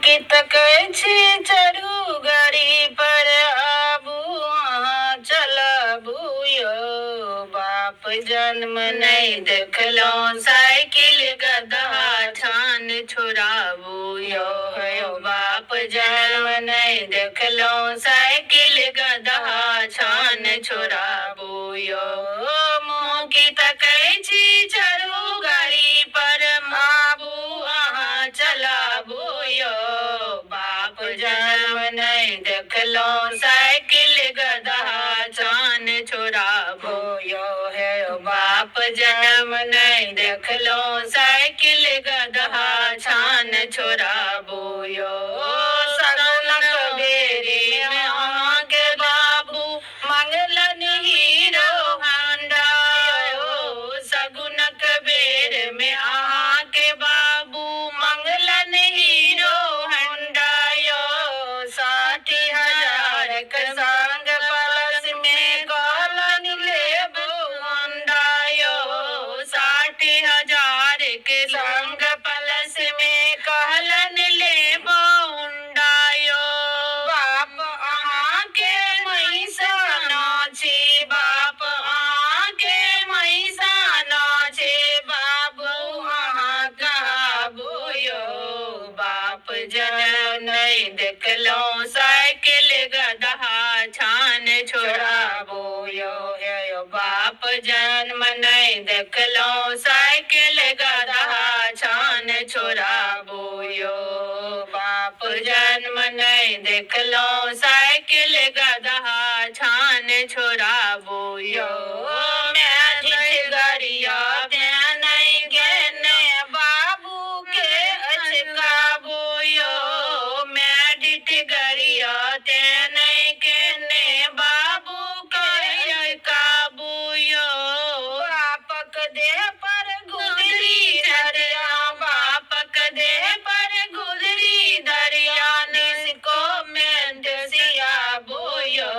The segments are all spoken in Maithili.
की तकै छी चढ़ू गाड़ी पर आबू अहाँ चलाबू यौ बाप जन्म नहीं देखलौं साइकिल गधा छान छोड़ाबू यौ बाप जन्म नहीं देखलौं साइकिल गधा छान छोड़ाबू यौ मुँह की तकै छी चढ़ू गाड़ी पर आबू अहाँ चलाबू यौ बाप जन्म नहीं देखलौं साइकिल गधा छान छोड़ाबू यौ बाप जन्म नहीं देखलौं साइकिल गधा छान छोड़ाबू यौ सगुनक बेरी में अहाँके बाबू मंगलन हीरो होंडा यौ सगुनक बेर में अहाँके बाबू मंगलन हीरो होंडा यौ 60,000 के संग प्लस में कहलन लेबू होंडा यौ 60,000 के संग प्लस में कहलन लेबू होंडा यौ बाप अहाँके मैसाना छी बाप अहाँके मैसाना छी बाबू अहाँ कहाबू यौ बाप जन्म नहीं देखलौं साइकिल गधा छान छोड़ाबू यौ बाप जन्म नहीं देखलौं साइकिल गधा छान छोड़ाबू यौ बाप जन्म नहीं देखलौं साइकिल गधा छान छोड़ाबू यौ मैं गरिया नहीं गेने बाबू के अचकाबू यौ मैं गरिया नहीं केने बाबू के काबू यौ बापक देह पर गुदरी धरिया बापक देह पर गुदरी धरिया निसको मेंदसियाबू यौ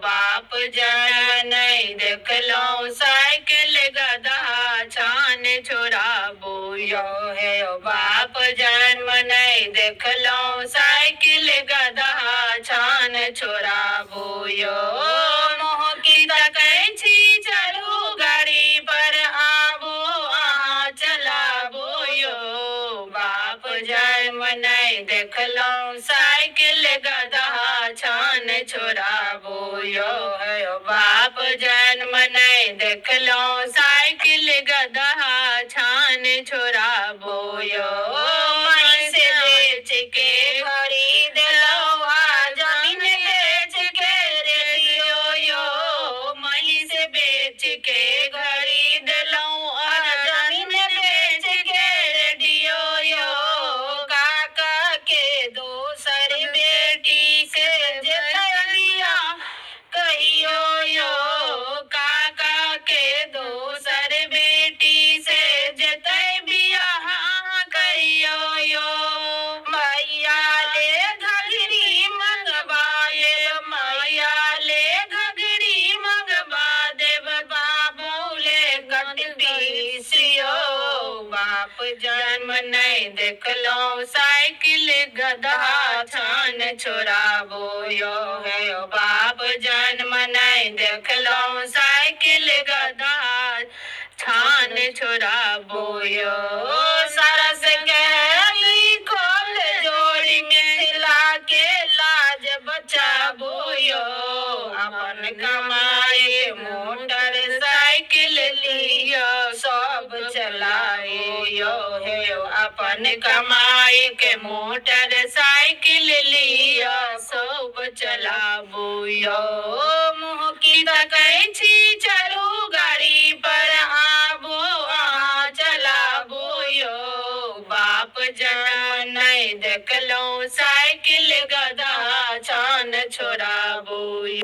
बाप जन्म नहीं देखलौं साइकिल गधा छान छोड़ाबू यौ बाप जन्म नहीं देखलौं साइकिल गधा छान छोड़ाबू यौ मोह की तकै छी चढ़ू गाड़ी पर आबू अहाँ चलाबू यौ बाप जन्म नहीं देखलौं साइकिल गधा छान छोड़ाबू यौ बाप जन्म नहीं देखलौं साइकिल गधा छान छोड़ाबू यौ मैं से बेच के खरीद लो जमीन बेच के रेडियो यौ मैं से बेच के खरीद लो जमीन बेच के रेडियो यौ काका के दोसर बेटी से जलिया कहियो यौ काका के दोसर बेटी से जतै बियाह कहियो यौ मैया ले घघरी मंगवाए मैया ले घघरी मंगवा देव बाबू ले कटपीस यौ बाप जन्म नहीं देखलौं साइकिल गधा छान छोड़ाबू यौ बाप जन्म नहीं देखलौं साइकिल गधा छान छोड़ाबू यौ सरस कहली खोल जोड़ी मिथिला के लाज बचाबू यौ अपन कमाई मोटर साइकिल लियो सब चलाए यौ अपन कमाई के मोटर साइकिल लियो सब चलाबू यौ मुँह की तकै छी चढ़ू गाड़ी पर आबू अहाँ चलाबू यौ बाप जन्म नहीं देखलौं साइकिल गधा छान छोड़ाबू।